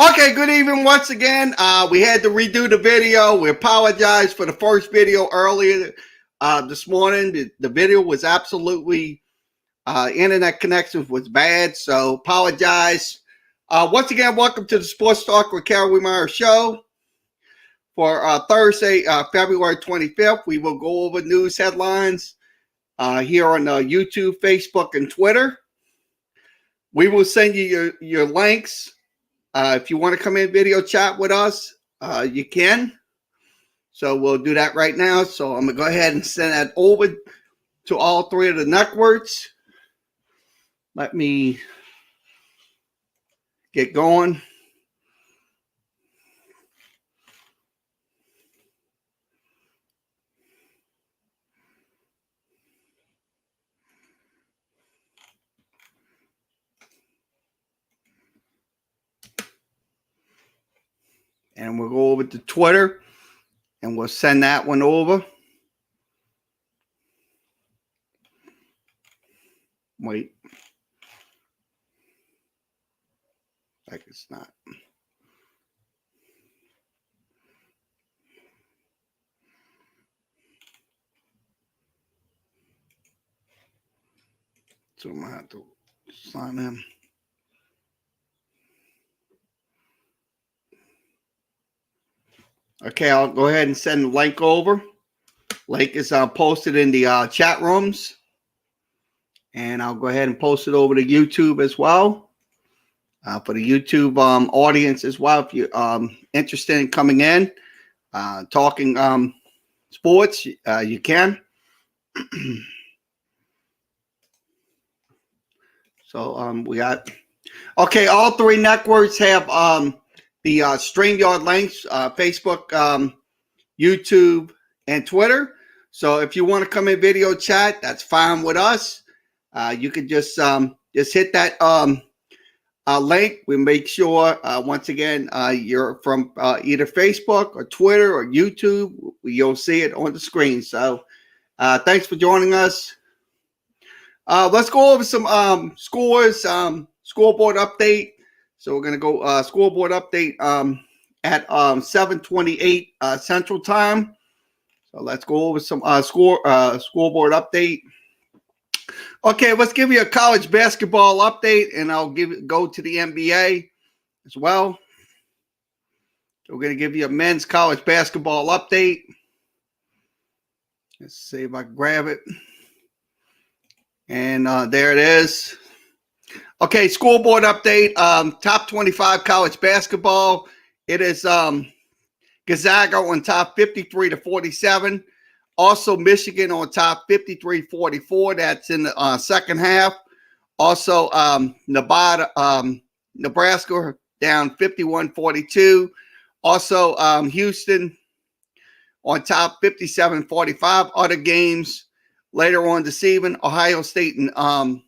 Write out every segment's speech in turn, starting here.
Okay, good evening once again. We had to redo the video. We apologize for the first video earlier this morning. The video was absolutely, internet connections was bad, so apologize. Once again, welcome to the Sports Talk with Kerry Wehmeyer show for Thursday, February 25th. We will go over news headlines here on YouTube, Facebook, and Twitter. We will send you your links. If you want to come in video chat with us, you can. So we'll do that right now. So I'm going to go ahead and send that over to all three of the networks. Let me get going. And we'll go over to Twitter and we'll send that one over. Wait. Like it's not. So I'm going to have to sign in. Okay, I'll go ahead and send the link over. Link is posted in the chat rooms. And I'll go ahead and post it over to YouTube as well. For the YouTube audience as well, if you're interested in coming in, talking sports, you can. So we got, okay, all three networks have the StreamYard links, Facebook, YouTube, and Twitter. So if you want to come in video chat, that's fine with us. You can just hit that link. We make sure, once again, you're from either Facebook or Twitter or YouTube. You'll see it on the screen. So thanks for joining us. Let's go over some scores, scoreboard update. So we're going to go scoreboard update at 7:28 Central Time. So let's go over some scoreboard update. Okay, let's give you a college basketball update, and I'll go to the NBA as well. So we're going to give you a men's college basketball update. Let's see if I can grab it. And there it is. Okay, scoreboard update. Top 25 college basketball. It is Gonzaga on top 53-47. Also, Michigan on top 53-44. That's in the second half. Also, Nebraska down 51-42. Also, Houston on top 57-45. Other games later on this evening, Ohio State and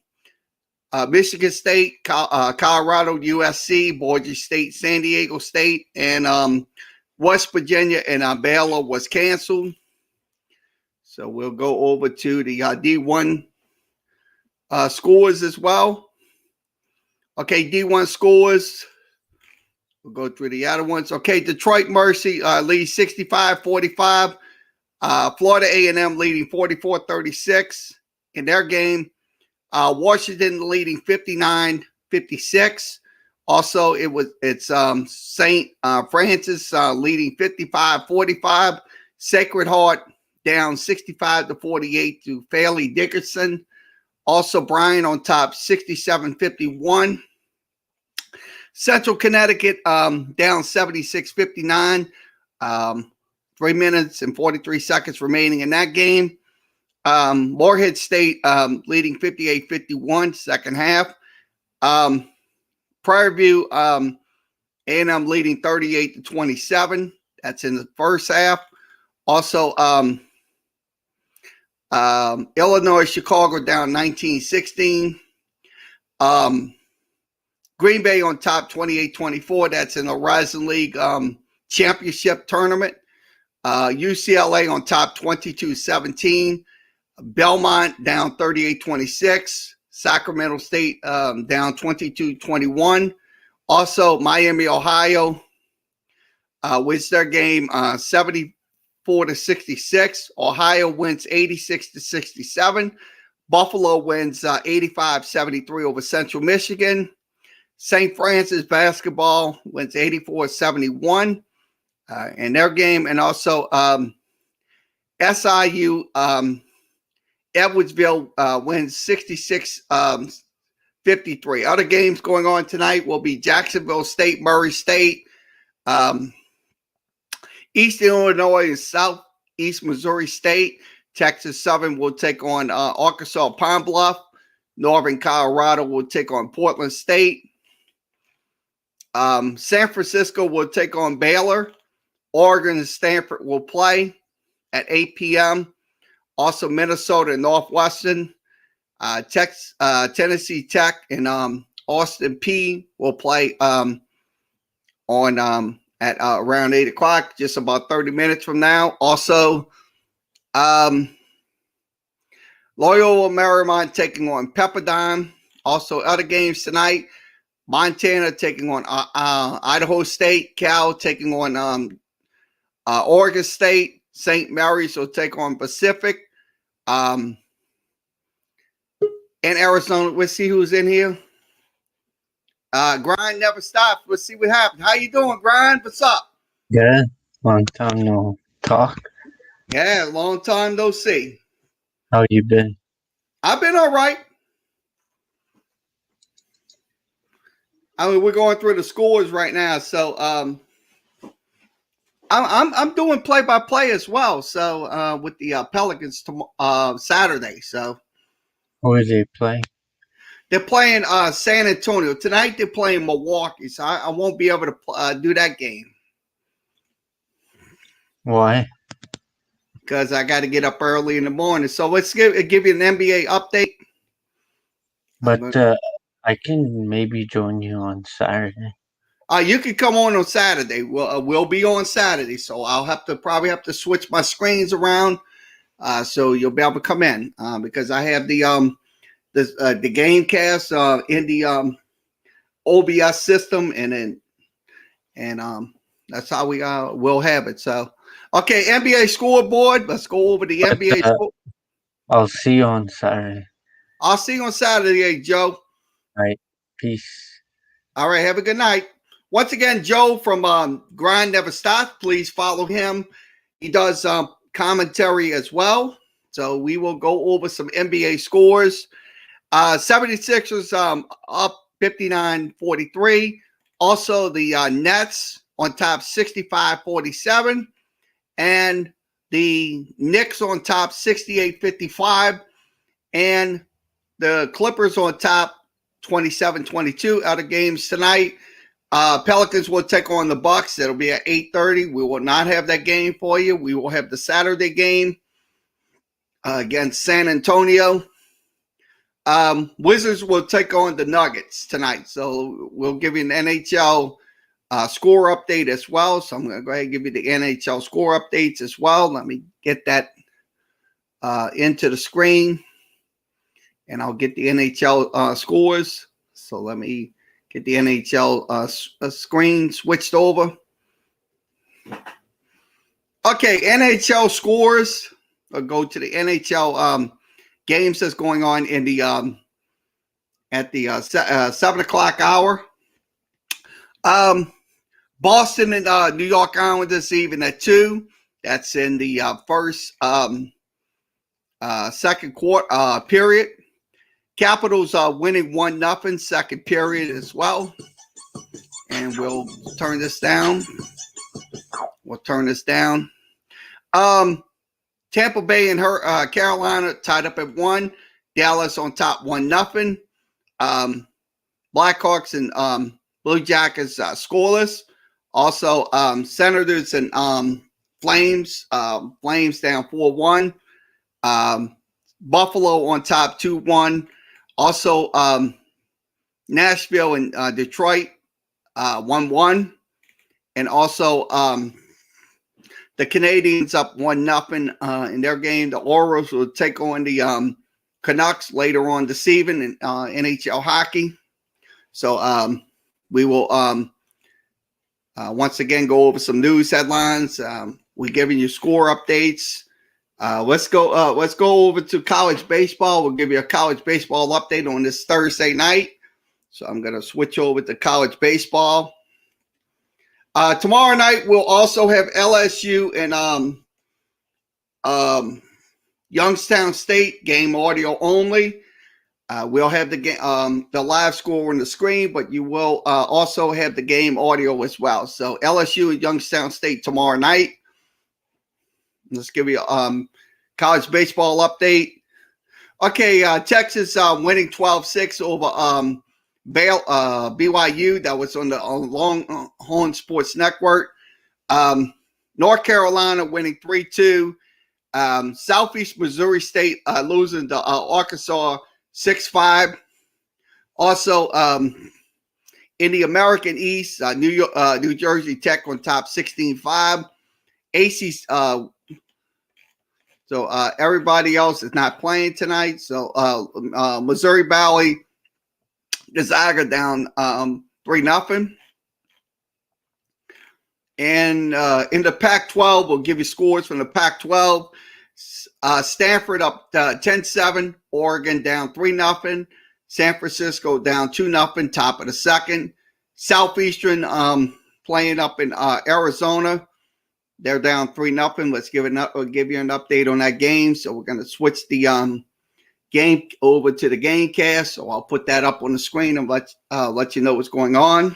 Michigan State, Colorado, USC, Boise State, San Diego State, and West Virginia and Baylor was canceled. So we'll go over to the D1 scores as well. Okay, D1 scores. We'll go through the other ones. Okay, Detroit Mercy leads 65-45. Florida A&M leading 44-36 in their game. Washington leading 59-56. Also, it's St. Francis leading 55-45. Sacred Heart down 65-48 to Fairleigh Dickinson. Also, Bryan on top 67-51. Central Connecticut down 76-59. 3 minutes and 43 seconds remaining in that game. Morehead State leading 58-51 second half. Prairie View A&M leading 38-27. That's in the first half. Also, Illinois, Chicago down 19-16. Green Bay on top 28-24. That's in the Horizon League championship tournament. UCLA on top 22-17. Belmont down 38-26. Sacramento State down 22-21. Also, Miami, Ohio wins their game 74-66. Ohio wins 86-67. Buffalo wins 85-73 over Central Michigan. St. Francis basketball wins 84-71 in their game. And also SIU Edwardsville wins 66-53. Other games going on tonight will be Jacksonville State, Murray State, Eastern Illinois and Southeast Missouri State. Texas Southern will take on Arkansas Pine Bluff. Northern Colorado will take on Portland State. San Francisco will take on Baylor. Oregon and Stanford will play at 8 p.m. Also, Minnesota and Northwestern. Tennessee Tech and Austin P will play at around 8 o'clock, just about 30 minutes from now. Also, Loyola Marymount taking on Pepperdine. Also, other games tonight. Montana taking on Idaho State. Cal taking on Oregon State. St. Mary's will take on Pacific. In Arizona, we'll see who's in here. Grind never stops. We'll see what happens. How you doing, Grind? What's up? Yeah, long time no talk. Yeah, long time no see. How you been? I've been all right. I mean, we're going through the scores right now, so I'm doing play-by-play as well. So with the Pelicans Saturday. So Who are they playing? they're playing San Antonio tonight. They're playing Milwaukee, so I won't be able to do that game. Why? Because I got to get up early in the morning. So let's give you an NBA update. But I can maybe join you on Saturday. You can come on Saturday. We'll be on Saturday, so I'll probably have to switch my screens around, so you'll be able to come in because I have the Gamecast in the OBS system, and that's how we will have it. So, okay, NBA scoreboard. Let's go over the NBA. I'll see you on Saturday. I'll see you on Saturday, Joe. All right, peace. All right, have a good night. Once again, Joe from Grind Never Stops. Please follow him. He does commentary as well. So we will go over some NBA scores. 76ers up 59-43. Also, the Nets on top 65-47. And the Knicks on top 68-55. And the Clippers on top 27-22. Other games tonight. Pelicans will take on the Bucks. It'll be at 8:30. We will not have that game for you. We will have the Saturday game against San Antonio. Wizards will take on the Nuggets tonight. So we'll give you an NHL score update as well. So I'm going to go ahead and give you the NHL score updates as well. Let me get that into the screen. And I'll get the NHL scores. So let me get the NHL screen switched over. Okay, NHL scores. I'll go to the NHL games that's going on in the at the 7 o'clock hour. Boston and New York Islanders even at 2. That's in the first second quarter period. Capitals are winning 1-0 second period as well. And we'll turn this down. Tampa Bay and Carolina tied up at 1. Dallas on top 1-0. Blackhawks and Blue Jackets scoreless. Also, Senators and Flames. Flames down 4-1. Buffalo on top 2-1. Also, Nashville and Detroit 1-1. And also, the Canadians up 1-0 in their game. The Orioles will take on the Canucks later on this evening in NHL hockey. So we will once again go over some news headlines. We're giving you score updates. Let's go over to college baseball. We'll give you a college baseball update on this Thursday night. So I'm going to switch over to college baseball. Tomorrow night we'll also have LSU and Youngstown State game audio only. We'll have the live score on the screen, but you will also have the game audio as well. So LSU and Youngstown State tomorrow night. Let's give you a college baseball update. Okay, Texas winning 12-6 over BYU. That was on the Longhorn Sports Network. North Carolina winning 3-2. Southeast Missouri State losing to Arkansas 6-5. Also, in the American East, New Jersey Tech on top 16-5. ACC. So everybody else is not playing tonight. So Missouri Valley, Gonzaga down 3-0. And in the Pac-12, we'll give you scores from the Pac-12. Stanford up 10-7. Oregon down 3-0. San Francisco down 2-0. Top of the second. Southeastern playing up in Arizona. They're down 3-0. Let's give you an update on that game. So we're going to switch the game over to the GameCast. So I'll put that up on the screen and let you know what's going on.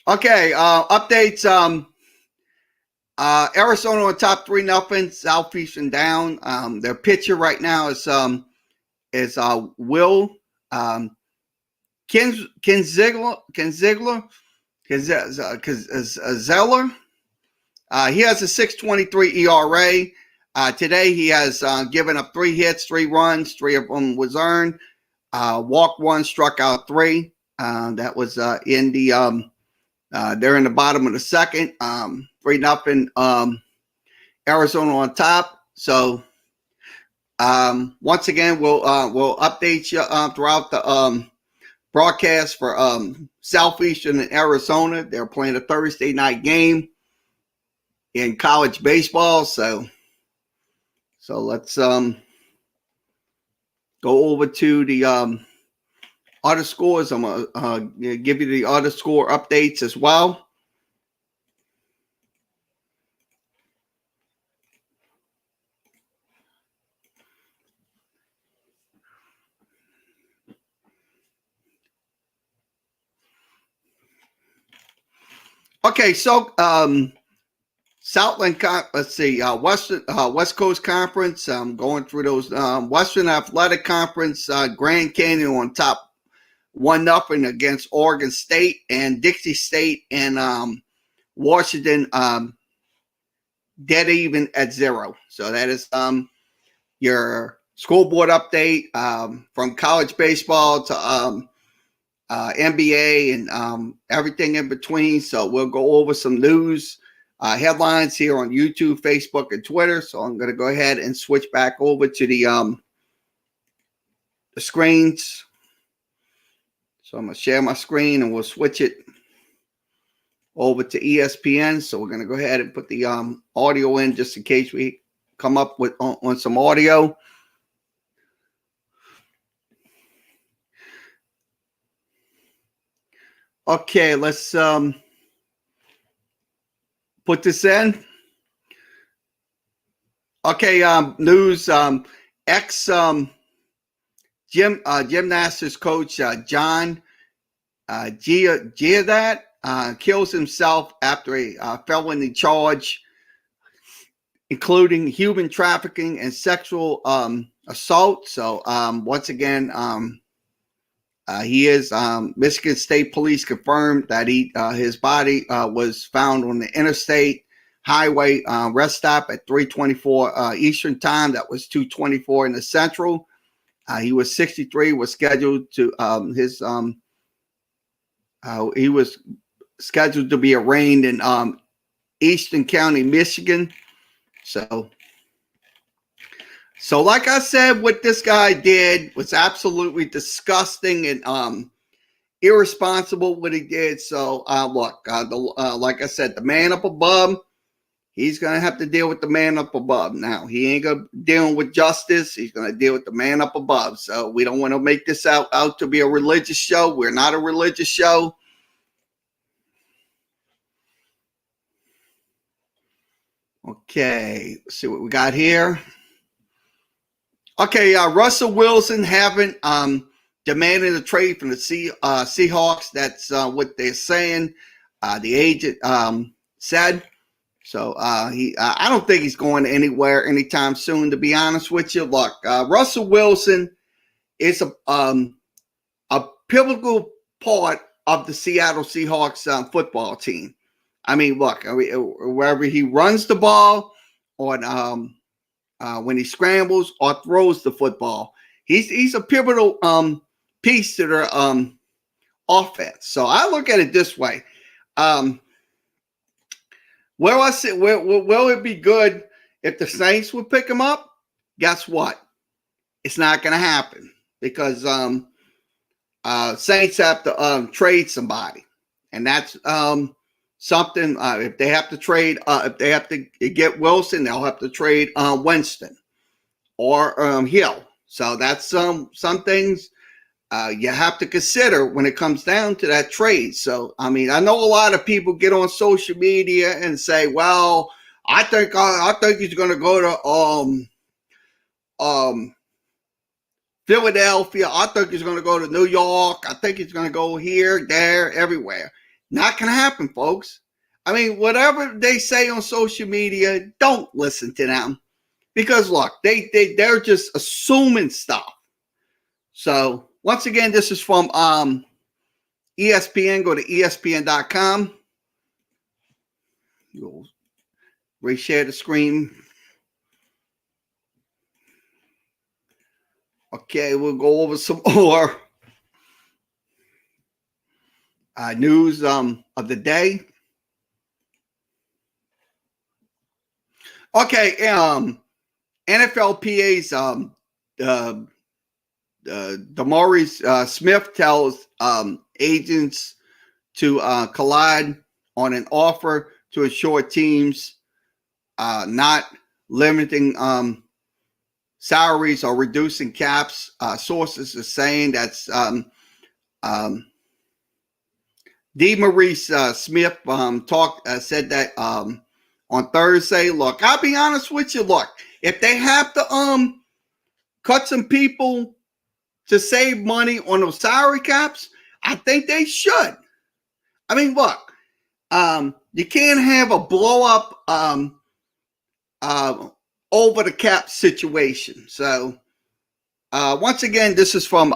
Okay, updates. Arizona on top 3-0. Southeastern down. Their pitcher right now is Will Kinzigler. He has a 6.23 ERA. Today he has given up 3 hits, 3 runs, 3 of them was earned. Walked 1, struck out 3. That was in the they're in the bottom of the second. 3-0. Arizona on top. So once again, we'll update you throughout the broadcast for Southeastern and Arizona. They're playing a Thursday night game in college baseball. So let's go over to the other scores. I'm gonna give you the other score updates as well. Okay, so Southland, let's see, West Coast Conference. Going through those. Western Athletic Conference, Grand Canyon on top 1-0 against Oregon State, and Dixie State and Washington dead even at 0. So that is your scoreboard update from college baseball to NBA and everything in between. So we'll go over some news headlines here on YouTube, Facebook, and Twitter. So I'm going to go ahead and switch back over to the screens. So I'm going to share my screen and we'll switch it over to ESPN. So we're going to go ahead and put the audio in just in case we come up with on some audio. Okay, let's put this in. Okay, news. Ex gymnastics coach John Giadat kills himself after a felony charge, including human trafficking and sexual assault. So once again, he is Michigan State Police confirmed that his body was found on the interstate highway rest stop at 3:24 Eastern time. That was 2:24 in the Central. He was 63. Was scheduled to he was scheduled to be arraigned in Eastern County, Michigan. So like I said, what this guy did was absolutely disgusting and irresponsible. What he did. So look, like I said, the man up above, he's gonna have to deal with the man up above. Now he ain't gonna deal with justice. He's gonna deal with the man up above. So we don't want to make this out to be a religious show. We're not a religious show. Okay, let's see what we got here. Okay, Russell Wilson haven't demanded a trade from the Seahawks. That's what they're saying. The agent said. So I don't think he's going anywhere anytime soon. To be honest with you, look, Russell Wilson is a pivotal part of the Seattle Seahawks football team. I mean, look, wherever he runs the ball, on when he scrambles or throws the football, he's a pivotal piece to their offense. So I look at it this way. Will it be good if the Saints would pick him up? Guess what? It's not going to happen because Saints have to trade somebody, and that's something. If they have to trade, if they have to get Wilson, they'll have to trade Winston or Hill. So that's some things you have to consider when it comes down to that trade. So I mean, I know a lot of people get on social media and say, "Well, I think he's going to go to Philadelphia. I think he's going to go to New York. I think he's going to go here, there, everywhere." Not going to happen, folks. I mean, whatever they say on social media, don't listen to them because look, they're just assuming stuff. So once again, this is from ESPN. Go to ESPN.com. You'll reshare the screen. Okay, we'll go over some more news of the day. Okay, NFLPA's Demarius Smith tells agents to collide on an offer to ensure teams not limiting salaries or reducing caps. Sources are saying that's Demarius Smith said that on Thursday. Look, I'll be honest with you. Look, if they have to cut some people to save money on those salary caps, I think they should. I mean, look, you can't have a blow up over the cap situation. So once again, this is from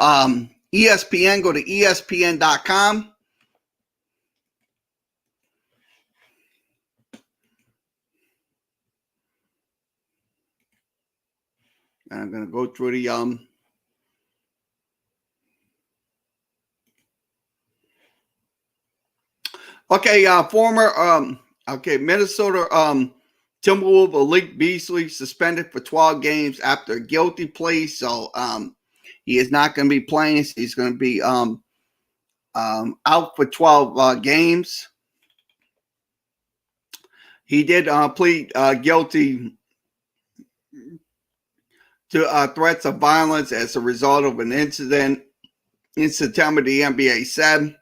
ESPN. Go to ESPN.com. And I'm going to go through the former Minnesota Timberwolves Malik Beasley suspended for 12 games after a guilty plea. So he is not going to be playing. He's going to be out for 12 games. He did plead guilty to threats of violence as a result of an incident in September, the NBA said.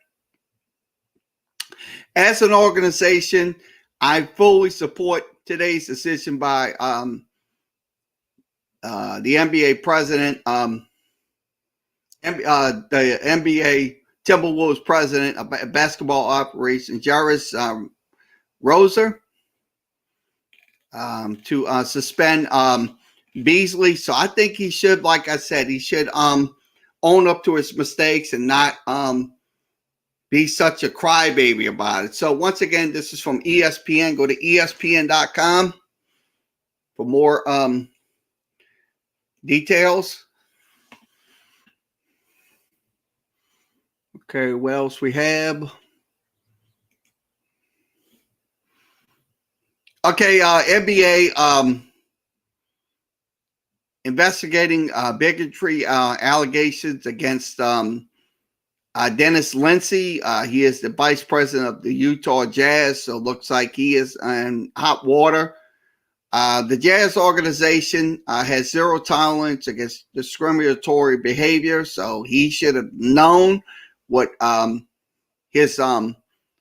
As an organization, I fully support today's decision by the NBA president, the NBA Timberwolves president of basketball operations, Jairus Roser, to suspend Beasley. So I think he should, like I said, he should own up to his mistakes and not be such a crybaby about it. So once again, this is from ESPN. Go to ESPN.com for more details. Okay, what else we have? Okay, NBA investigating bigotry allegations against Dennis Lindsey. He is the vice president of the Utah Jazz, so looks like he is in hot water. The Jazz organization has zero tolerance against discriminatory behavior, so he should have known what his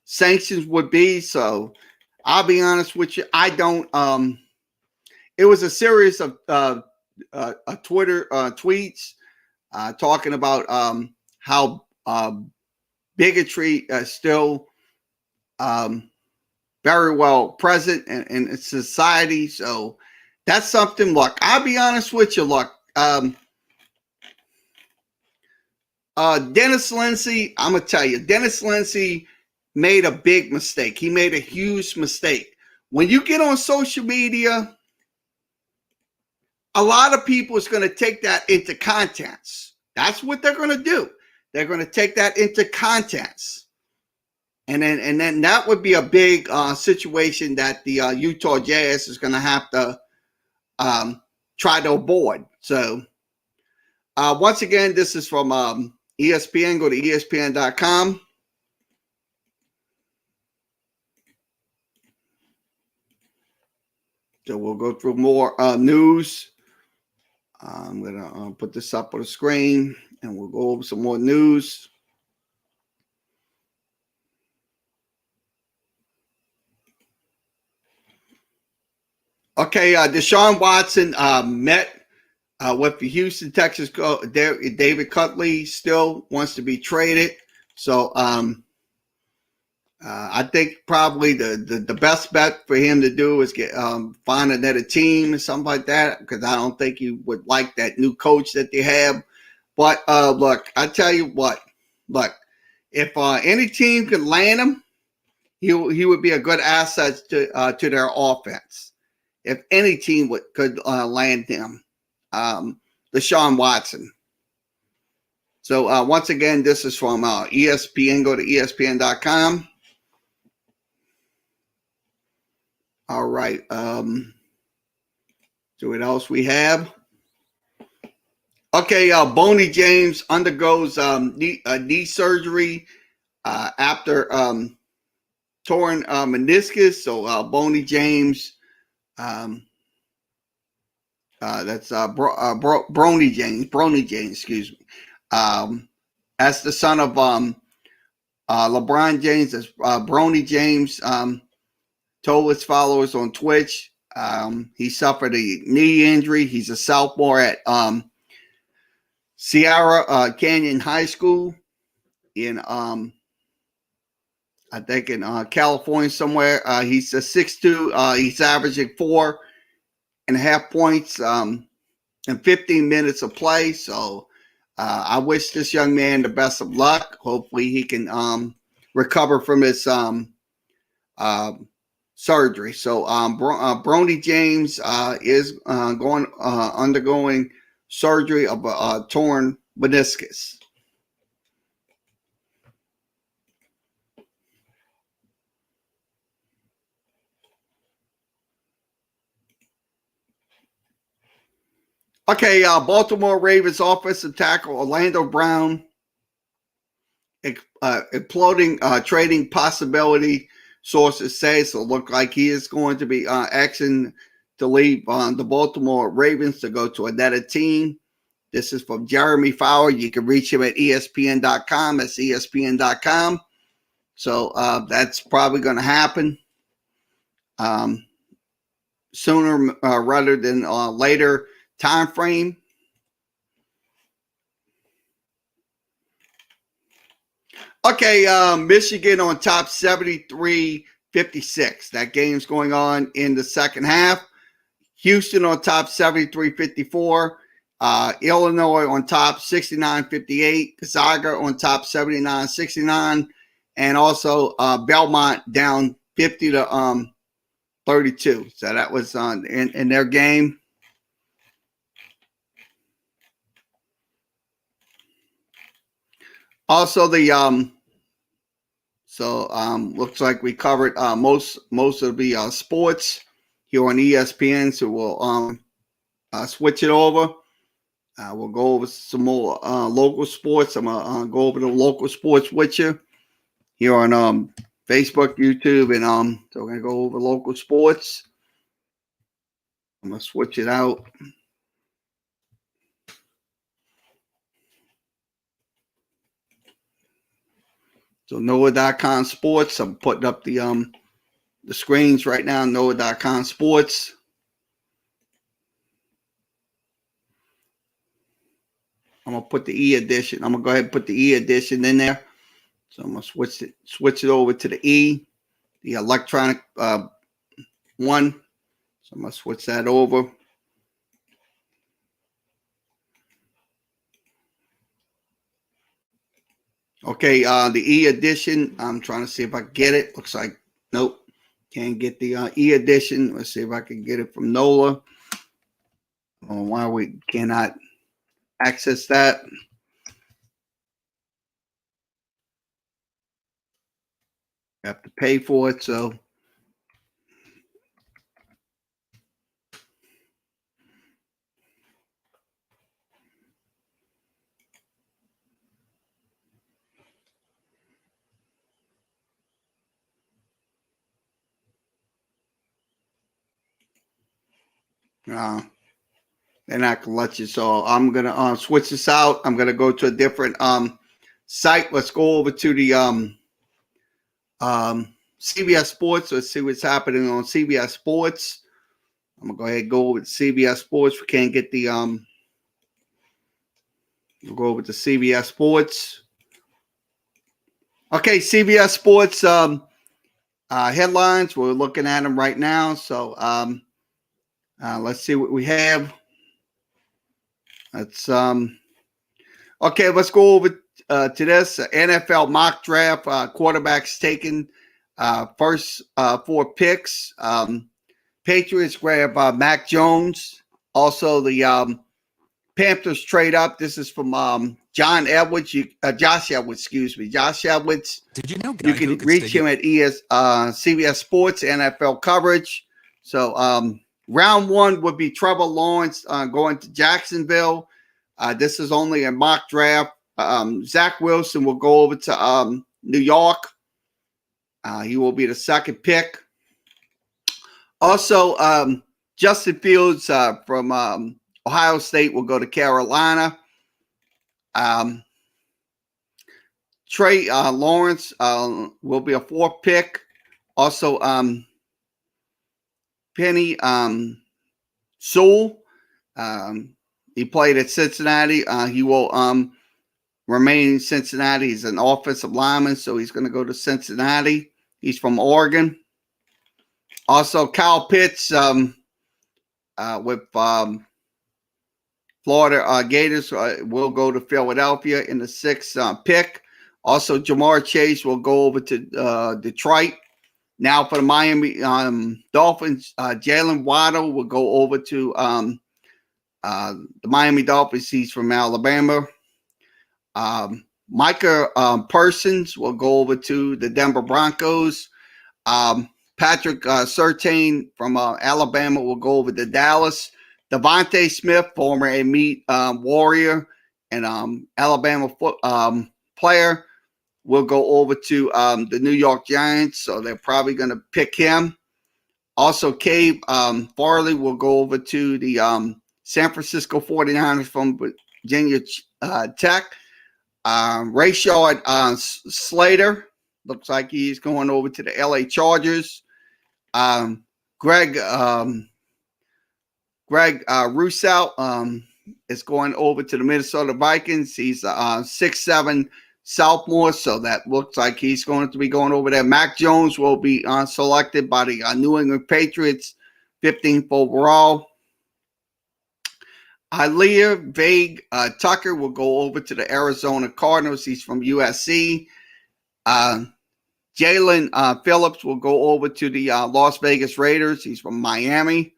sanctions would be. So I'll be honest with you, I don't. It was a series of Twitter tweets talking about how bigotry is still very well present in society. So that's something. Look, I'll be honest with you. Look, Dennis Lindsey, I'm gonna tell you, Dennis Lindsey made a big mistake. He made a huge mistake. When you get on social media, a lot of people is going to take that into contents. That's what they're going to do. They're going to take that into contents. And then that would be a big situation that the Utah Jazz is going to have to try to avoid. So once again, this is from ESPN. Go to ESPN.com. So we'll go through more news. I'm going to put this up on the screen and we'll go over some more news. Okay, Deshaun Watson met with the Houston Texans coach. David Cutley still wants to be traded. So I think probably the best bet for him to do is get find another team or something like that, because I don't think he would like that new coach that they have. But look, I tell you what, look, if any team could land him, he would be a good asset to their offense. If any team could land him, Deshaun Watson. So once again, this is from ESPN. Go to ESPN.com. All right. So what else we have? Okay, Boney James undergoes knee surgery after torn meniscus. So Boney James, that's Bronny James, excuse me. That's the son of LeBron James. That's Bronny James. Told his followers on Twitch he suffered a knee injury. He's a sophomore at Sierra Canyon High School in I think in California somewhere. He's a 6'2". He's averaging 4.5 points in 15 minutes of play. So I wish this young man the best of luck. Hopefully he can recover from his surgery. So Bronny James is undergoing surgery of a torn meniscus. Okay, Baltimore Ravens offensive tackle Orlando Brown imploding trading possibility, sources say. So it look like he is going to be asking to leave the Baltimore Ravens to go to another team. This is from Jeremy Fowler. You can reach him at ESPN.com. That's ESPN.com. So that's probably going to happen sooner rather than later time frame. Okay, Michigan on top 73-56. That game's going on in the second half. Houston on top 73-54. Illinois on top 69-58. Gonzaga on top 79-69. And also Belmont down 50-32. So that was in their game. Also, the looks like we covered most of the sports. here on ESPN. So we'll switch it over. We'll go over some more local sports. I'm gonna go over the local sports with you here on Facebook, YouTube, and so we're gonna go over local sports. I'm gonna switch it out. So Noah.com sports. I'm putting up the screens right now. Noah.com sports. I'm gonna put the E edition. I'm gonna go ahead and put the E edition in there. So I'm gonna switch it over to the E, the electronic one. So I'm gonna switch that over. Okay, the E edition. I'm trying to see if I can get it. Looks like nope, can't get the E edition. Let's see if I can get it from NOLA. I don't know why we cannot access that. I have to pay for it, so. They're not gonna let you. So I'm gonna switch this out. I'm gonna go to a different site. Let's go over to the CBS Sports. Let's see what's happening on CBS Sports. I'm gonna go ahead and go over to CBS Sports. We can't get the we'll go over to CBS Sports. Okay, CBS Sports headlines. We're looking at them right now. So let's see what we have. Let's okay. Let's go over to this NFL mock draft. Quarterbacks taken first 4 picks. Patriots grab Mac Jones. Also, the Panthers trade up. This is from Josh Edwards. Excuse me, Josh Edwards. Did you know you can reach him at CBS Sports NFL coverage. So round 1 would be Trevor Lawrence going to Jacksonville. This is only a mock draft. Zach Wilson will go over to New York. He will be the 2nd pick. Also, Justin Fields from Ohio State will go to Carolina. Trey Lawrence will be a 4th pick. Also, Penny Sewell. He played at Cincinnati. He will remain in Cincinnati. He's an offensive lineman, so he's going to go to Cincinnati. He's from Oregon. Also, Kyle Pitts with Florida Gators will go to Philadelphia in the 6th pick. Also, Jamar Chase will go over to Detroit. Now for the Miami Dolphins, Jalen Waddle will go over to the Miami Dolphins. He's from Alabama. Micah Parsons will go over to the Denver Broncos. Patrick Surtain from Alabama will go over to Dallas. Devontae Smith, former Elite Warrior and Alabama player, will go over to the New York Giants. So they're probably going to pick him. Also, Cade Farley will go over to the San Francisco 49ers from Virginia Tech. Rashad Slater looks like he's going over to the LA Chargers. Greg Rousseau is going over to the Minnesota Vikings. He's a 6'7" sophomore, so that looks like he's going to be going over there. Mac Jones will be selected by the New England Patriots, 15th overall. Aaliyah Vague Tucker will go over to the Arizona Cardinals. He's from USC. Jalen Phillips will go over to the Las Vegas Raiders. He's from Miami.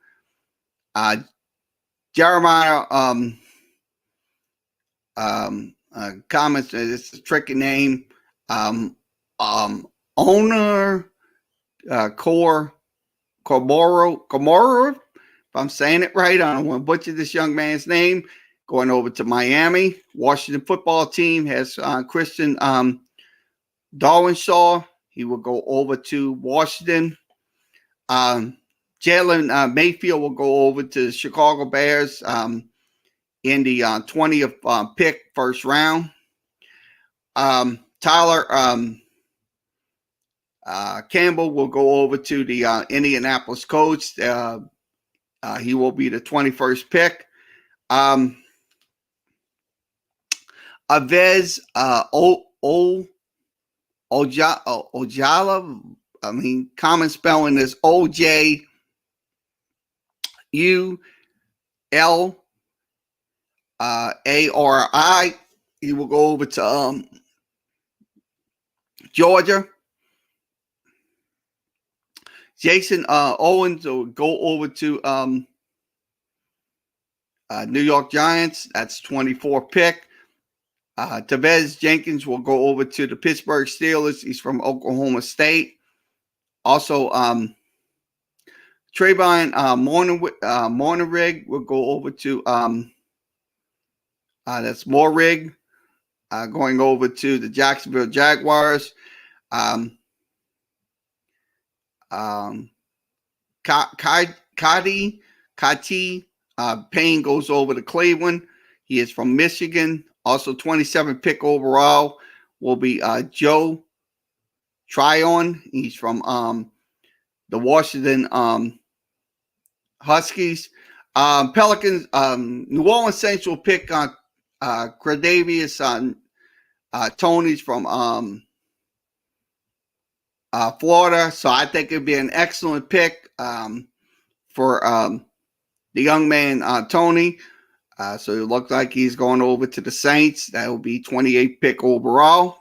Jeremiah comments, it's a tricky name. Owner Core Komoro. If I'm saying it right, I don't want to butcher this young man's name. Going over to Miami. Washington football team has Christian Darwinshaw. He will go over to Washington. Jalen Mayfield will go over to the Chicago Bears in the 20th pick, first round. Tyler Campbell will go over to the Indianapolis Colts. He will be the 21st pick. Avez Ojala, I mean, common spelling is OJULAI. He will go over to Georgia. Jason Owens will go over to New York Giants. That's 24th pick. Tavez Jenkins will go over to the Pittsburgh Steelers. He's from Oklahoma State. Also, Trayvon Mornerig will go over to that's Morrig, going over to the Jacksonville Jaguars. Kati Payne goes over to Cleveland. He is from Michigan. Also, 27th pick overall will be Joe Tryon. He's from the Washington Huskies. Pelicans, New Orleans Saints will pick Credavius Tony's from Florida. So I think it'd be an excellent pick for the young man Tony. So it looks like he's going over to the Saints. That will be 28th pick overall.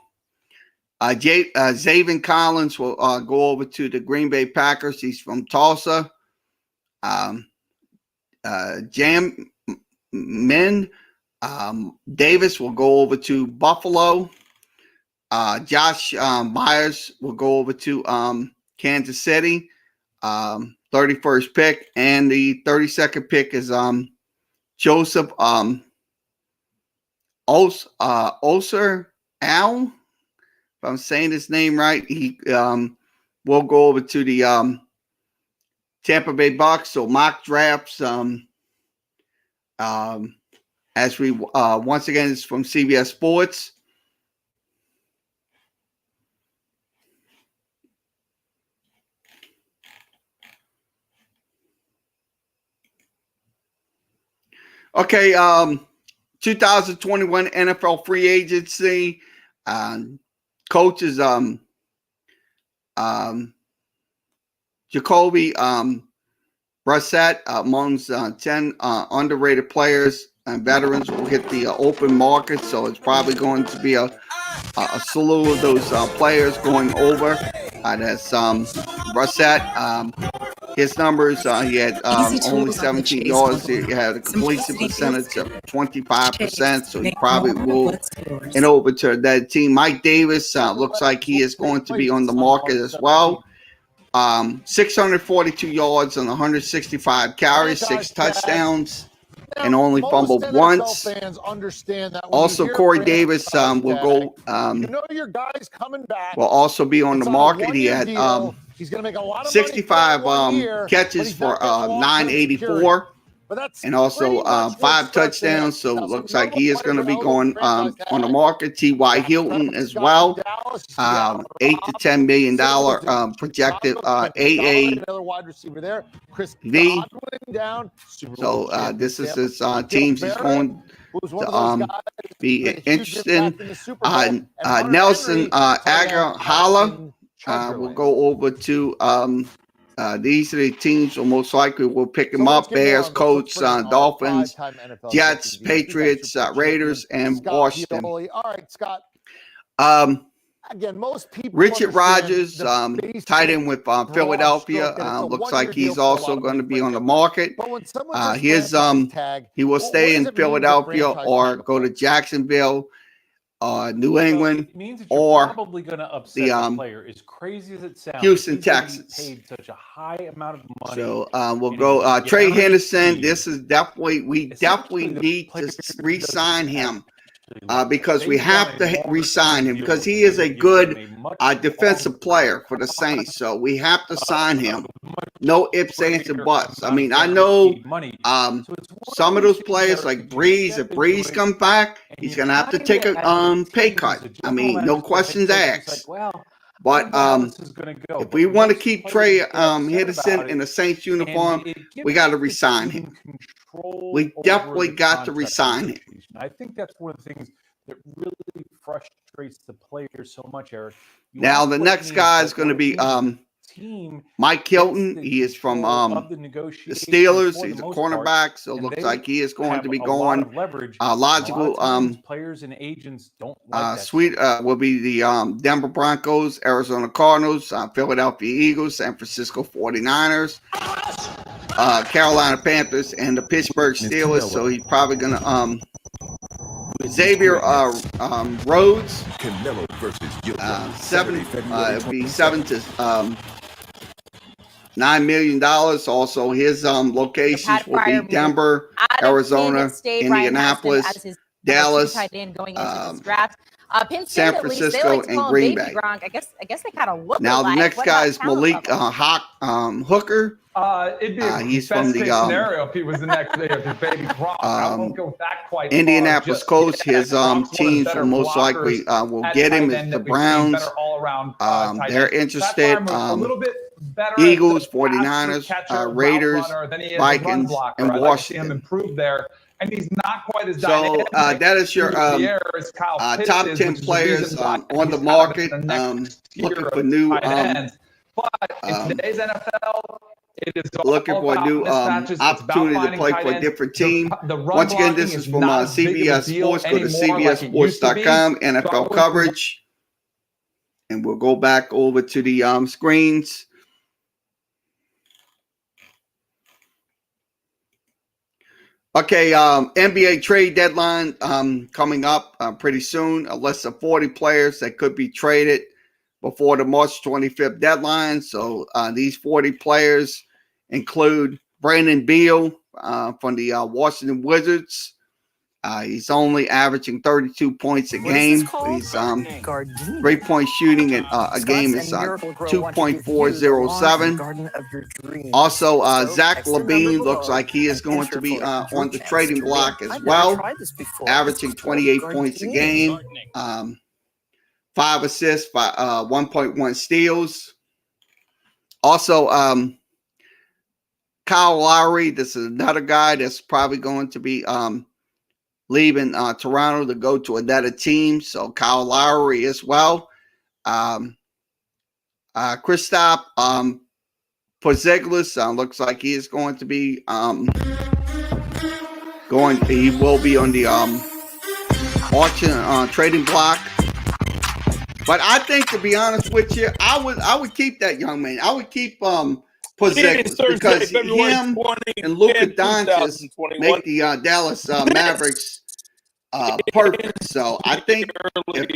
Zaven Collins will go over to the Green Bay Packers. He's from Tulsa. Jam Men Davis will go over to Buffalo. Josh Myers will go over to Kansas City. 31st pick. And the 32nd pick is Joseph Oser Al. If I'm saying his name right, he will go over to the Tampa Bay Bucks. So mock drafts, as we once again, it's from CBS Sports. Okay, 2021 NFL free agency. Coaches Jacoby Brissett amongst 10 underrated players and veterans will hit the open market. So it's probably going to be a slew of those players going over. That's Brissett. His numbers, he had only 17 yards. He had a completion percentage of 25%, so he probably will get over to that team. Mike Davis looks like he is going to be on the market as well. 642 yards on 165 carries, 6 touchdowns, and only fumbled once. Also, Corey Davis will go. Your guy's coming back. Will also be on the market. He had he's going to make a lot of 65 catches for 984, and also 5 touchdowns. So it looks like he is going to be going on the market. T.Y. Hilton as well, $8 to $10 million projected AAV. So this is his teams he's going to be interesting. Nelson Aguilar will go over to these are the teams who most likely will pick him up: Bears, Colts, Dolphins, Jets, Patriots, Raiders, and Washington. All right, Scott. Again, most people. Richard Rodgers, tight end with Philadelphia, looks like he's also going to be on the market. He will stay in Philadelphia or go to Jacksonville. New England, it means that you're or probably going to upset the player. As crazy as it sounds, Houston he's gonna be Texans. paid such a high amount of money. So we'll and go he's Trey guaranteed, Henderson. This is definitely essentially, the need player to doesn't re-sign him actually left. because we They've done have a to longer re-sign term him deal because with he him. is a They're giving good him a much defensive longer player for the Saints. So we have to sign him. much No ifs, ands, and buts. I amount of mean, I know guaranteed money. So it's one some of these those things players where like you Breeze. step If into Breeze it, comes back, and he's you're gonna have to kinda take a as a pay team, cut. as a I general mean, no manager, as a head questions coach, it's asked. like, well, I But don't know how this is going to go. if But we want to most keep players Trey get upset Henderson about in it, a Saints and uniform, it gives we got to the re-sign team him. control We over definitely the got to contract re-sign him. negotiation. I think that's one of the things that really frustrates the players so much, Eric. Now the next guy is going to be team Mike Hilton. He is from the Steelers. He's a cornerback, so it looks like he is going to be going. Logical players and agents don't like that. Sweet will be the Denver Broncos, Arizona Cardinals, Philadelphia Eagles, San Francisco 49ers, Carolina Panthers, and the Pittsburgh Steelers. So he's probably going to Xavier Rhodes. Canelo versus It'd be $7 to $9 million. Also, his locations will be Denver, Arizona, Indianapolis, Dallas, San Francisco, and Green Bay. I guess they kind of look now alike. the next What guy about is talent Malik level? Hooker. It'd be a He's best from the case scenario if he was the next day of the baby Gronk. I won't go back quite Indianapolis far Colts. His Gronk's teams will most likely will get him. Is the Browns. They're interested. Eagles, 49ers, Raiders, Vikings, and Washington. I like to see him improve there. And he's not quite as dynamic. So that is your top 10 players on the market looking for new but in today's NFL, it is looking for a new opportunity to play for a different team. Once again, this is from CBS Sports. Go to CBSSports.com, NFL coverage. And we'll go back over to the screens. Okay, NBA trade deadline coming up pretty soon. A list of 40 players that could be traded before the March 25th deadline. So these 40 players include Brandon Beal from the Washington Wizards. He's only averaging 32 points a game. He's 3-point shooting in a game is 2.407. Also, Zach LaVine looks like he is going to be on the trading block as well, averaging 28 points a game, 5 assists, 1.1 steals. Also, Kyle Lowry. This is another guy that's probably going to be leaving Toronto to go to another team. So Kyle Lowry as well. Kristaps Porzingis looks like he is going to be he will be on the auction trading block. But I think, to be honest with you, I would keep that young man. I would keep Porzingis because him and Luka Doncic make the Dallas Mavericks perfect. So I think if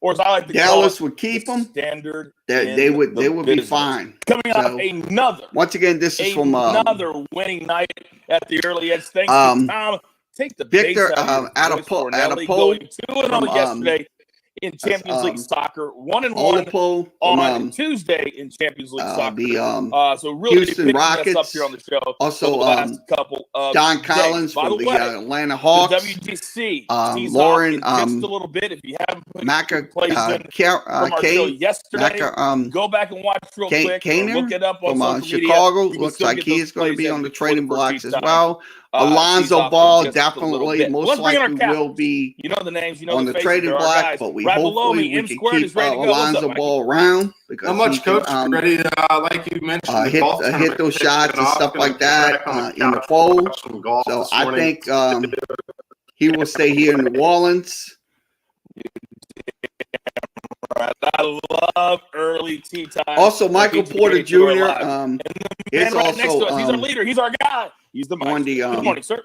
or as I like to Dallas call it, would keep them, standard they would be fine. Coming off another once again, this is from another winning night at the early edge. Thanks to Tom. Take the Victor at a poll going 2-0 yesterday in Champions League soccer, 1-1 on Tuesday in Champions League soccer. So really Houston Rockets up here on the show. Also, the last couple of Don Collins from the Atlanta Hawks. The WGC. Lauren, just a little bit. If you haven't put Maca, plays in from our show yesterday, go back and watch real quick. Look it up on from social Chicago. media. Looks like he is going to be on the trading blocks as well. Alonzo Ball definitely, most likely will be the names, on the trading block, but hopefully we can keep Alonzo Ball around because how much, Coach? Ready to, like you mentioned, hit those shots and stuff like that in the fold. So I think he will stay here in New Orleans. I love early tea time. Also, Michael Porter Jr. Is also he's our leader. He's our guy. He's the on the Good morning, sir.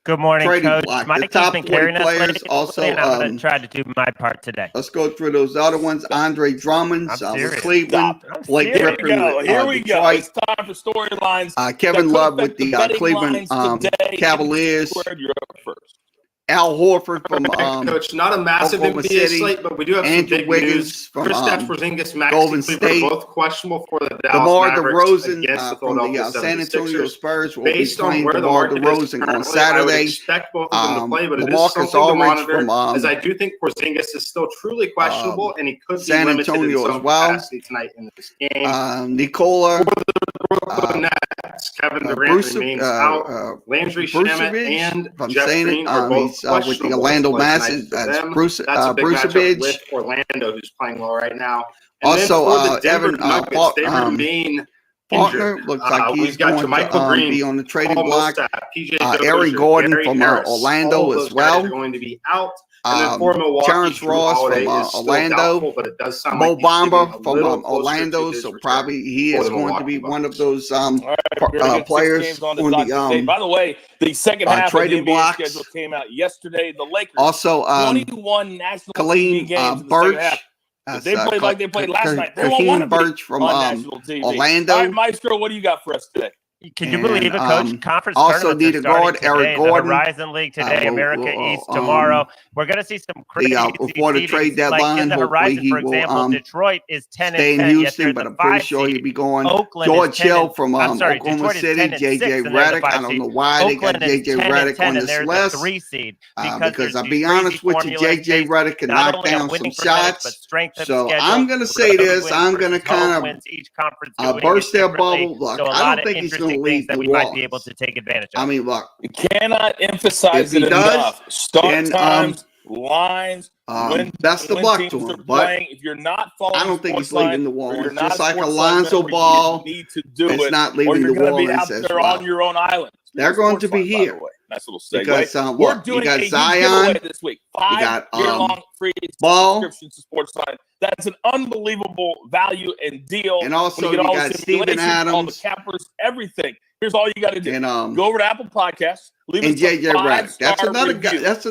Good morning, trading Coach. block. Mike The top has been 40 carrying us players lately, also. and I'm going to try to do my part today. Let's go through those other ones. Andre Drummond with Cleveland. Blake Griffin with Here we go. Detroit. It's time for storylines. Kevin Love with the Cleveland Cavaliers. You're up first. Al Horford from Coach, not a massive Oklahoma NBA City. slate, but we do have Andrew some big Wiggins news. from Kristaps Porzingis, Maxi Golden Kleber, State. both questionable for the DeMar Dallas Mavericks DeRozan against the from the Philadelphia San Antonio 76ers. Spurs will Based be on playing where the DeMar market is DeRozan on currently, I would Saturday. expect both of them to play, but it is LaMarcus something to Aldridge monitor, from as I do think Porzingis is still truly questionable, and he could be San limited Antonio in as some well. capacity tonight in this game. Nikola Nets, Kevin Durant remains out. Landry Shamet and from Jeff Saint, Green are both he's with the questionable Orlando to play tonight Magic. for That's them. Bruce That's a big matchup with Bruceovich. Orlando, who's playing well right now. And Also, then for the Denver Evan Nuggets, they remain Partner injured. looks like he's We've got going Jermichael to Green, be on the trading Paul block. Millsap, PJ Aaron Dozier, Gordon Gary from Harris. Orlando All of as those well. guys are going to be out. And then for Milwaukee, Terrence Drew Ross Holiday from is still Orlando. doubtful, but it does sound Mo like he's Bamba getting a from little closer Orlando, to his so return probably he for is the going to Milwaukee be one of Bucks. those Players players on on the By the way, the second half of the trading NBA blocks. schedule came out yesterday. The Lakers Also, 21 national TV Kaleem games in the second half. If they played like they played last night, they won't want to be Birch from on national TV. Orlando. All right, Maestro, what do you got for us today? Can you believe it, Coach? Conference also tournaments need are a starting guard, today. Eric The Gordon. Horizon League today, America East tomorrow. We're going to see some crazy before the trade seedings. deadline. Like in the Hopefully Horizon, he for will example, Detroit is 10 stay and in 10. Houston, but I'm pretty sure he'll be going. Oakland George is 10 Hill from Oklahoma Detroit is City, 10 and 6, JJ and they're the Redick. I 5 don't seed. know why Oakland they got is JJ 10 and Redick 10, on and this they're list. the 3 seed Because I'll be honest with you, JJ Redick can knock down some shots. So I'm going to say this. I'm going to kind of burst their bubble. Look, I don't think he's going to leave that New we might be Orleans. able to take advantage of. I mean, look. You cannot emphasize it enough. Start times, lines, best of luck to him. But if you're not following, I don't think he's leaving New Orleans. Just like Sports Alonzo Line, Ball, you need to do it's it, not or leaving you're New going to be Orleans out as there well. on your own island. They're going to be Sports Line, here. by the way. Nice little segue. Because we're look, doing you got a huge Zion giveaway this week. you got 5-year-long free Ball, subscriptions to Sports Line. That's an unbelievable value and deal. and also when you all got the Steven simulations, all the Adams, cappers, everything. Here's all you got to do: and go over to Apple Podcasts, leave and us a JJ Redick. That's 5-star another review. guy. That's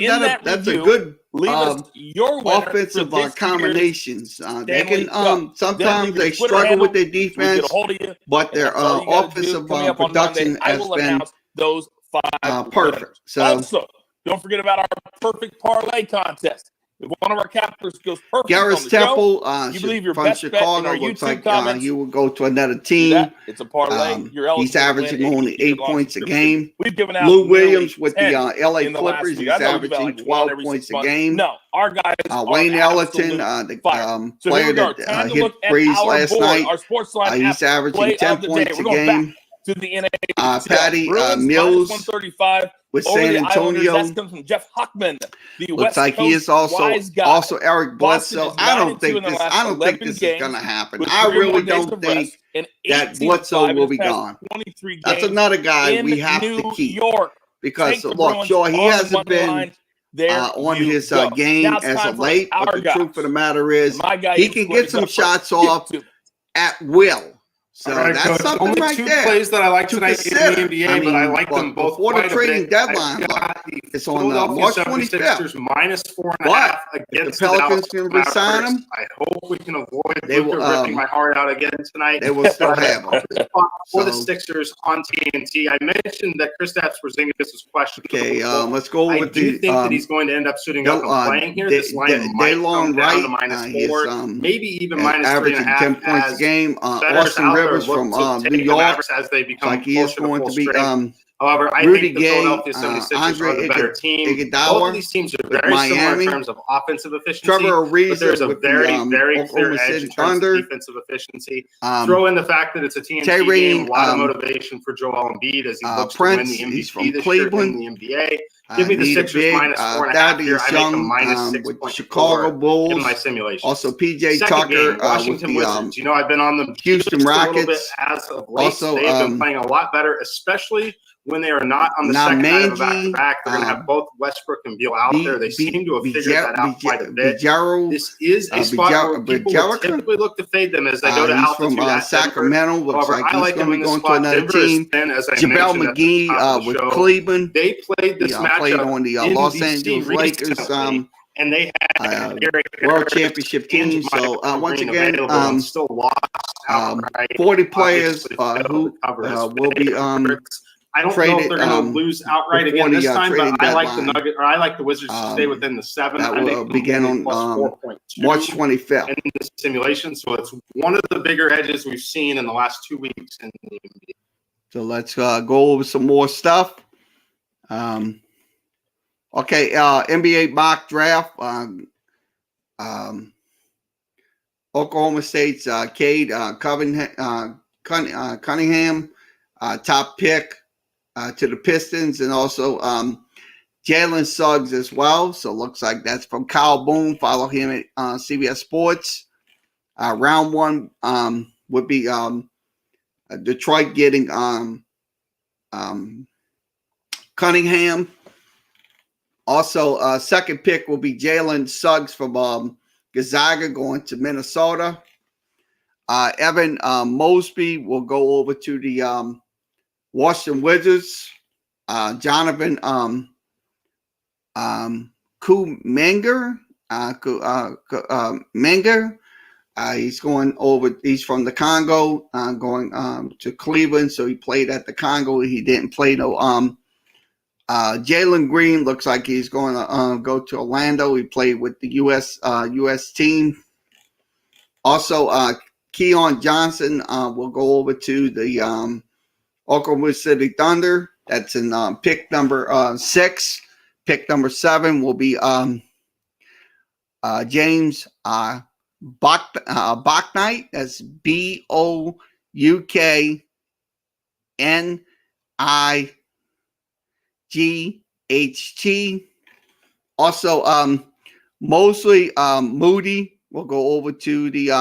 a review, good leave us your winner offensive for this combinations. They Stanley can Cup. sometimes Then they Twitter struggle with handle, their defense, but their offensive production has been those 5 perfect. winners. So Also, don't forget about our perfect parlay contest. If one of our cappers goes perfect Garris on the Temple show, you believe your from best bet in Chicago our looks YouTube like comments. you will go to another team. It's a parlay. You're eligible. He's averaging only 8 points a game. We've given out Lou Williams with the LA in the last Clippers. week. He's I know we've got averaging like 12 every points 6 a months. game. No, our guys Wayne are Ellington, absolute the fire. So player here we are. that Time to hit look at Breeze our last board, night. our Sports Line He's app averaging play 10 of the day. points We're a going game. back to the NHL. Patty Bruins Mills -135 with over San the Antonio. Islanders. That comes from Jeff Huckman, the Looks West like Coast he is wise guy. also Eric Boston Bledsoe. is I don't 9-2 think in the this. last I don't think 11 this is games going to happen. with I 3 or more really days don't of think rest, and that 18-5 Bledsoe will in be his past gone. 23 That's games another guy in we have New to keep York. because Take the look, Bruins sure he on the hasn't money been line. There on you his go. game Now it's as time of for late. our But the guys. truth of the matter is, My guy he who's can going get to some go shots first. off at will. So All right, that's Coach. something Only right 2 there plays that I like to tonight consider. in the NBA, but I like them both before the quite a trading bit. deadline. I've got the It's on Philadelphia March 76ers 25th. -4.5 against the Pelicans Dallas can resign Mavericks. him. I hope we can avoid They will, Luka ripping my heart out again tonight. They will still have him. For the Sixers on TNT, I mentioned that Kristaps Porzingis is questionable. Okay, let's go I with do think that he's going to end up suiting up and playing here. This line might come down to -4, maybe even averaging -3.5. 10 points a game. Bettors Austin out there Rivers look from to New take the York. Mavericks as they become Like he is closer to going full to be strength. However, I Rudy think the Gay, Philadelphia 76ers are the better team. Both of these teams are very similar Miami. in terms of offensive efficiency, Trevor but Ariza there's a with very, the, very clear Oklahoma edge City in terms Thunder. of defensive efficiency. Throw in the fact that it's a TNT game, a lot of motivation for Joel Embiid as he looks Prince, to win the he's MVP from this Cleveland. year in the NBA. Give me the Sixers -4.5 here. I make them -6.4 Chicago Bulls. in my simulation. Also, PJ Second Tucker game, Washington with the Wizards. You know, I've been on the Houston a little bit Rockets. as of late. Also, they have been playing a lot better, especially when they are not on the second night of a back-to-back, they're going to have both Westbrook and Beal out there. They seem to have figured that out quite a bit. This is a spot where people would typically look to fade them as they go to altitude from Sacramento. Looks like he's going to be going to another team. JaVale McGee with Cleveland. They played this matchup on the Los Angeles Lakers and they had World Championship team. So once again, still lost 40 players who will be I don't know if they're going to lose outright again this time, but I like the Wizards to stay within the 7. That will begin on March 25th in the simulation. So it's one of the bigger edges we've seen in the last 2 weeks in the NBA. So let's go over some more stuff. Okay, NBA mock draft. Oklahoma State's Cade Cunningham, top pick to the Pistons, and also Jalen Suggs as well. So it looks like that's from Kyle Boone. Follow him at CBS Sports. Round 1 would be Detroit getting Cunningham. Also, second pick will be Jalen Suggs from Gonzaga going to Minnesota. Evan Mosby will go over to the Washington Wizards. Jonathan Kuminga. He's going over. He's from the Congo, going to Cleveland. So he played at the Congo. He didn't play no. Jalen Green looks like he's going to go to Orlando. He played with the U.S. team. Also, Keon Johnson will go over to the Oklahoma City Thunder. That's in pick number 6. Pick number 7 will be James Bouknight. That's Bouknight. Also, Mosley Moody will go over to the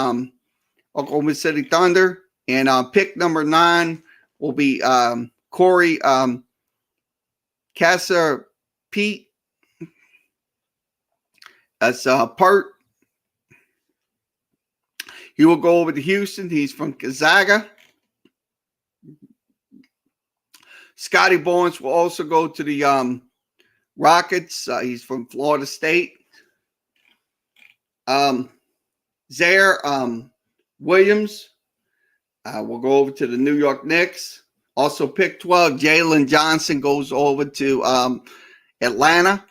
Oklahoma City Thunder. And pick number 9 will be Corey Kasser Pete. That's Part. He will go over to Houston. He's from Gonzaga. Scotty Barnes will also go to the Rockets. He's from Florida State. Zaire Williams will go over to the New York Knicks. Also, pick 12, Jalen Johnson goes over to Atlanta.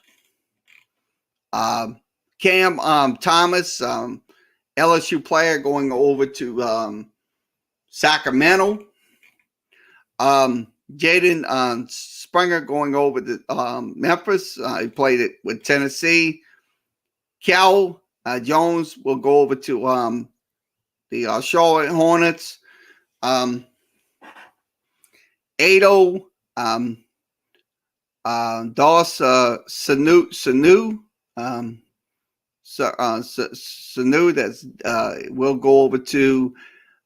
Cam Thomas, LSU player, going over to Sacramento. Jaden Springer going over to Memphis. He played it with Tennessee. Cal Jones will go over to the Charlotte Hornets. Ado Doss Sanu that's will go over to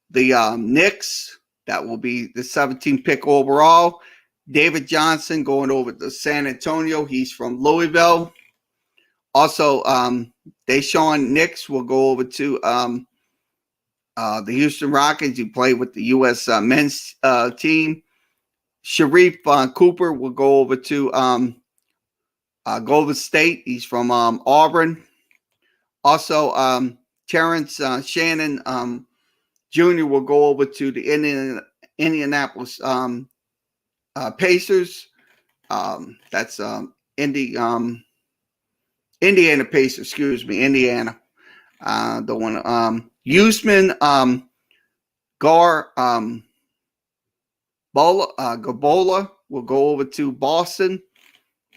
the Knicks. That will be the 17th pick overall. David Johnson going over to San Antonio. He's from Louisville. Also, Deshaun Nix will go over to the Houston Rockets. He played with the U.S. men's team. Sharif Cooper will go over to Golden State. He's from Auburn. Also, Terrence Shannon Jr. will go over to the Indianapolis Pacers. That's Indiana Pacers. Excuse me, Indiana. The one Usman Gabola will go over to Boston.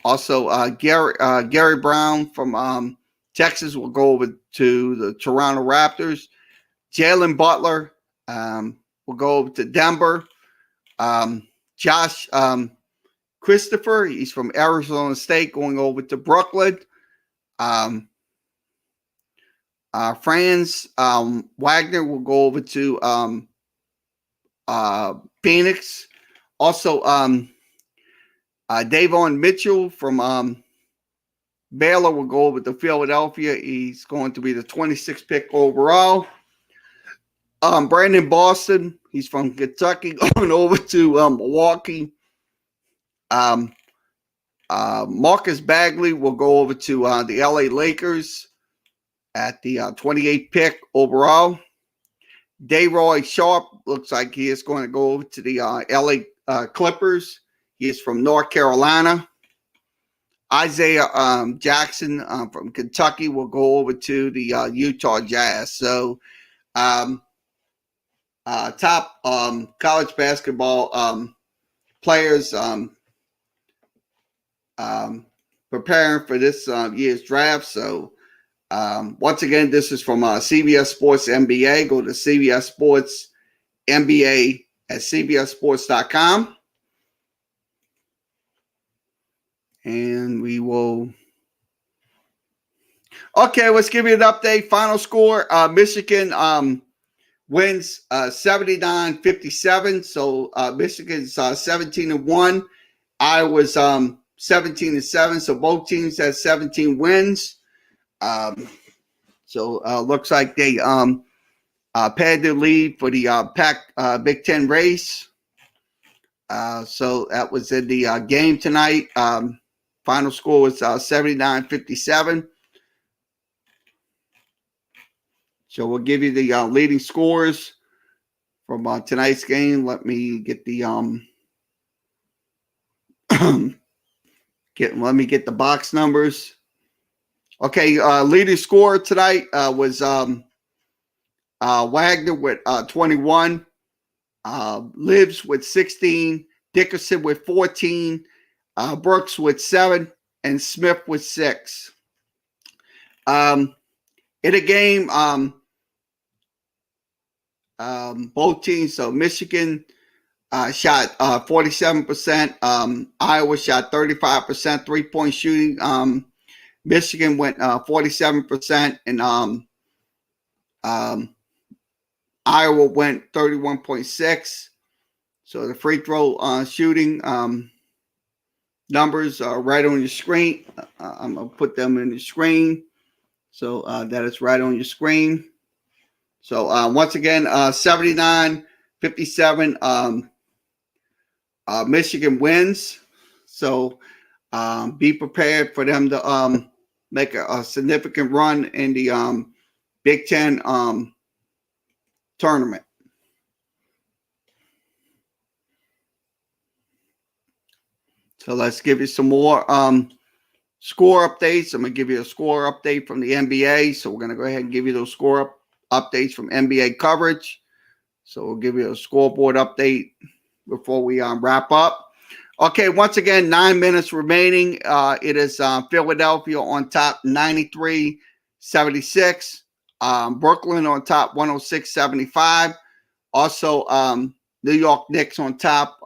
Also, Gary Brown from Texas will go over to the Toronto Raptors. Jalen Butler will go over to Denver. Josh Christopher, he's from Arizona State, going over to Brooklyn. Franz Wagner will go over to Phoenix. Also, Davon Mitchell from Baylor will go over to Philadelphia. He's going to be the 26th pick overall. Brandon Boston, he's from Kentucky, going over to Milwaukee. Marcus Bagley will go over to the LA Lakers at the 28th pick overall. Dayroy Sharp looks like he is going to go over to the LA Clippers. He is from North Carolina. Isaiah Jackson from Kentucky will go over to the Utah Jazz. So top college basketball players preparing for this year's draft. So once again, this is from CBS Sports NBA. Go to CBS Sports NBA at cbssports.com. And we will. Okay, let's give you an update. Final score: Michigan wins 79-57. So Michigan's 17-1. Iowa's 17-7. So both teams have 17 wins. So looks like they paid their lead for the Big Ten race. So that was in the game tonight. Final score was 79-57. So we'll give you the leading scores from tonight's game. Let me get the let me get the box numbers. Okay, leading scorer tonight was Wagner with 21, Livs with 16, Dickerson with 14, Brooks with 7, and Smith with 6. In a game, both teams, so Michigan shot 47%, Iowa shot 35% three-point shooting. Michigan went 47%, and Iowa went 31.6. So the free throw shooting numbers are right on your screen. I'm going to put them in the screen. So that is right on your screen. So once again, 79-57, Michigan wins. So be prepared for them to make a significant run in the Big Ten tournament. So let's give you some more score updates. I'm going to give you a score update from the NBA. So we're going to go ahead and give you those score updates from NBA coverage. So we'll give you a scoreboard update before we wrap up. Okay, once again, 9 minutes remaining. It is Philadelphia on top, 93-76. Brooklyn on top, 106-75. Also, New York Knicks on top,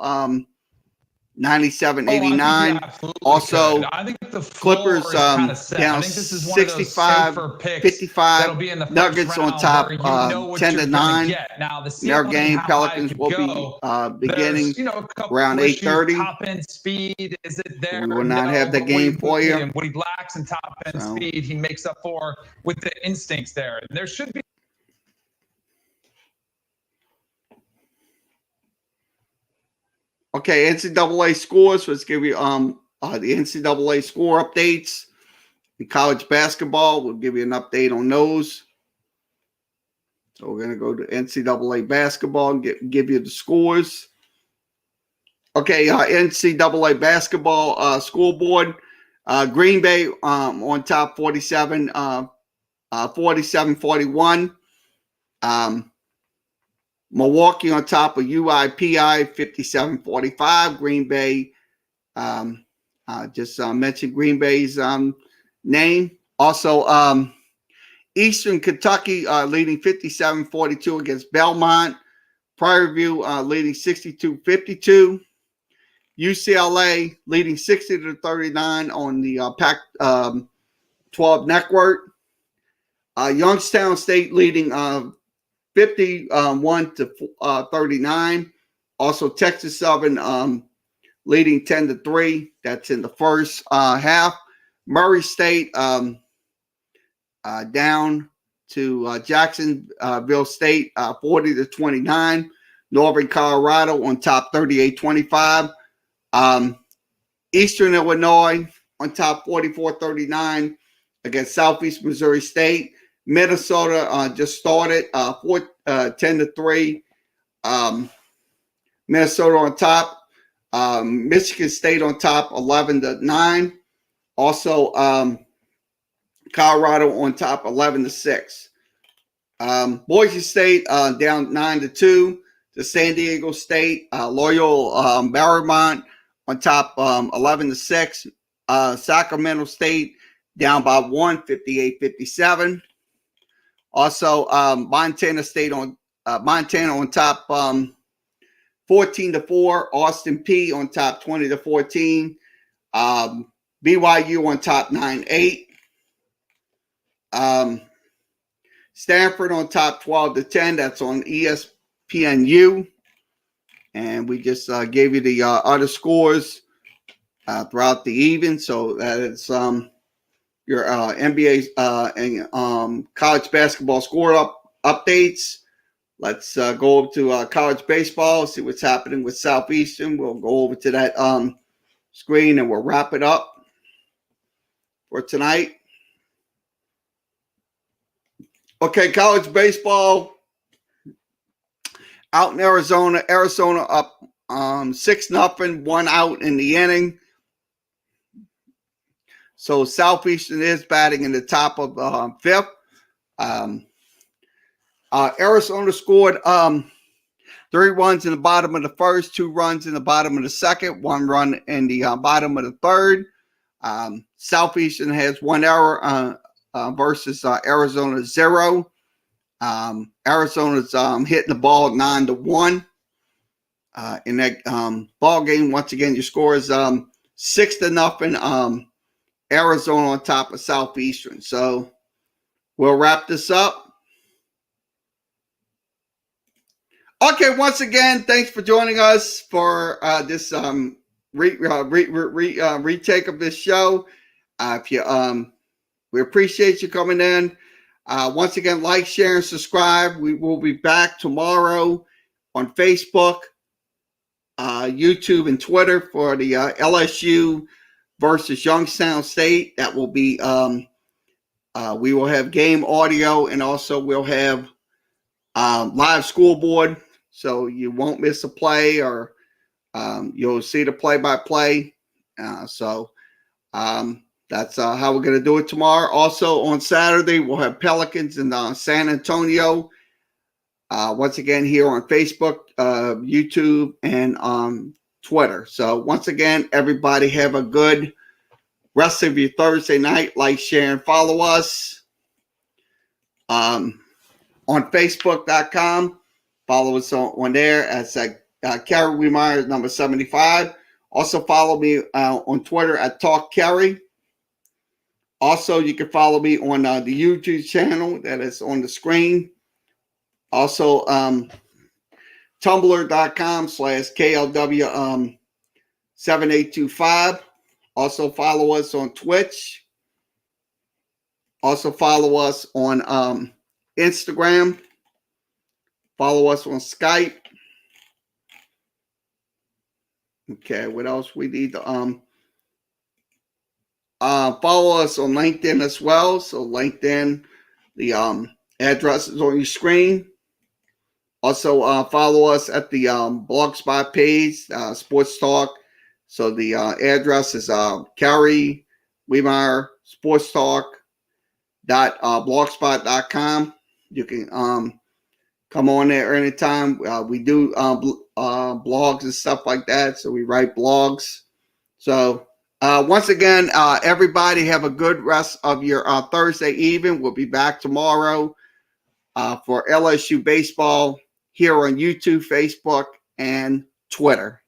97-89. Also, I think the Clippers down 65-55. Nuggets on top 10-9. Their game, Pelicans will be beginning around 8:30. Top end speed, is it there? We will not have the game for you. What he lacks in top end speed, he makes up for with the instincts there. And there should be. Okay, NCAA scores. Let's give you the NCAA score updates. In college basketball, we'll give you an update on those. So we're going to go to NCAA basketball and give you the scores. Okay, NCAA basketball scoreboard. Green Bay on top 47-41. Milwaukee on top of UIPI 57-45. Green Bay, just mentioned Green Bay's name. Also, Eastern Kentucky leading 57-42 against Belmont. Prairie View leading 62-52. UCLA leading 60-39 on the Pac-12 network. Youngstown State leading 51-39. Also, Texas Southern leading 10-3. That's in the first half. Murray State down to Jacksonville State 40-29. Northern Colorado on top 38-25. Eastern Illinois on top 44-39 against Southeast Missouri State. Minnesota just started 10-3. Minnesota on top. Michigan State on top 11-9. Also, Colorado on top 11-6. Boise State down 9-2 to San Diego State. Loyola Marymount on top 11-6. Sacramento State down by 1, 58-57. Also, Montana State on Montana on top 14-4. Austin P on top 20-14. BYU on top 9-8. Stanford on top 12-10. That's on ESPNU. And we just gave you the other scores throughout the even. So that is your NBA and college basketball score updates. Let's go over to college baseball, see what's happening with Southeastern. We'll go over to that screen and we'll wrap it up for tonight. Okay, college baseball out in Arizona. Arizona up 6-0, 1 out in the inning. So Southeastern is batting in the top of fifth. Arizona scored 3 runs in the bottom of the first, 2 runs in the bottom of the second, 1 run in the bottom of the third. Southeastern has 1 error versus Arizona 0. Arizona's hitting the ball 9-1 in that ball game. Once again, your score is 6-0. Arizona on top of Southeastern. So we'll wrap this up. Okay, once again, thanks for joining us for this retake of this show. We appreciate you coming in. Once again, like, share, and subscribe. We will be back tomorrow on Facebook, YouTube, and Twitter for the LSU versus Youngstown State. That will be, we will have game audio, and also we'll have live scoreboard, so you won't miss a play, or you'll see the play-by-play. That's how we're going to do it tomorrow. Also, on Saturday, we'll have Pelicans in San Antonio. Once again, here on Facebook, YouTube, and Twitter. So once again, everybody have a good rest of your Thursday night. Like, share, and follow us on Facebook.com. Follow us on there as Kerry Wehmeyer, number 75. Also follow me on Twitter at Talk Kerry. Also, you can follow me on the YouTube channel that is on the screen. Also, tumblr.com/KLW7825. Also, follow us on Twitch. Also, follow us on Instagram. Follow us on Skype. Okay, what else we need to follow us on LinkedIn as well. So LinkedIn, the address is on your screen. Also follow us at the Blogspot page, Sports Talk. So the address is Kerry Wehmeyer Sports Talk.blogspot.com. You can come on there anytime. We do blogs and stuff like that. So we write blogs. So once again, everybody have a good rest of your Thursday evening. We'll be back tomorrow for LSU baseball here on YouTube, Facebook, and Twitter.